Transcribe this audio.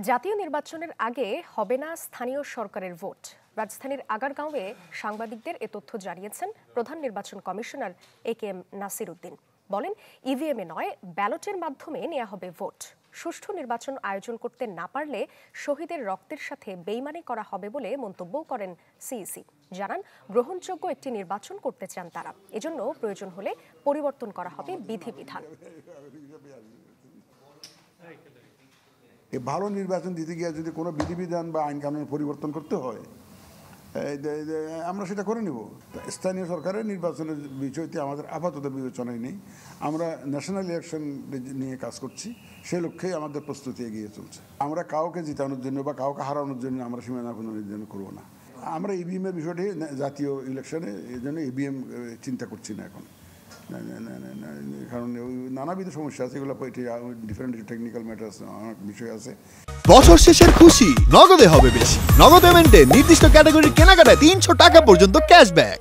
জাতীয় নির্বাচনের আগে হবে না স্থানীয় সরকারের ভোট। রাজধানীর আগারগাঁওয়ে সাংবাদিকদের এ তথ্য জানিয়েছেন প্রধান নির্বাচন কমিশনার একেএম নাসির উদ্দিন। বলেন, ইভিএমে নয়, ব্যালটের মাধ্যমে নেওয়া হবে ভোট। সুষ্ঠু নির্বাচন আয়োজন করতে না পারলে শহীদের রক্তের সাথে বেইমানি করা হবে বলে মন্তব্য করেন সিইসি। জানান, গ্রহণযোগ্য একটি নির্বাচন করতে চান তারা, এজন্য প্রয়োজন হলে পরিবর্তন করা হবে বিধিবিধান। ভালো নির্বাচন দিতে গিয়ে যদি কোনো বিধিবিধান বা আইন কানুন পরিবর্তন করতে হয়, আমরা সেটা করে নেব। স্থানীয় সরকারের নির্বাচনের বিষয়টি আমাদের আপাতত বিবেচনায় নেই। আমরা ন্যাশনাল ইলেকশন নিয়ে কাজ করছি, সে লক্ষ্যেই আমাদের প্রস্তুতি এগিয়ে চলছে। আমরা কাউকে জিতানোর জন্য বা কাউকে হারানোর জন্য আমরা সীমানা নির্ধারণ করব না। আমরা ইভিএমের বিষয়টি জাতীয় ইলেকশনে এই জন্য ইভিএম চিন্তা করছি না এখন, কারণ নানাবিধ সমস্যা আছে, এগুলো ডিফারেন্ট টেকনিক্যাল ম্যাটার্স, অনেক বিষয় আছে। বছর শেষের খুশি নগদে হবে বেশি। নগদ পেমেন্টে নির্দিষ্ট ক্যাটাগরির কেনাকাটায় 300 টাকা পর্যন্ত ক্যাশব্যাক।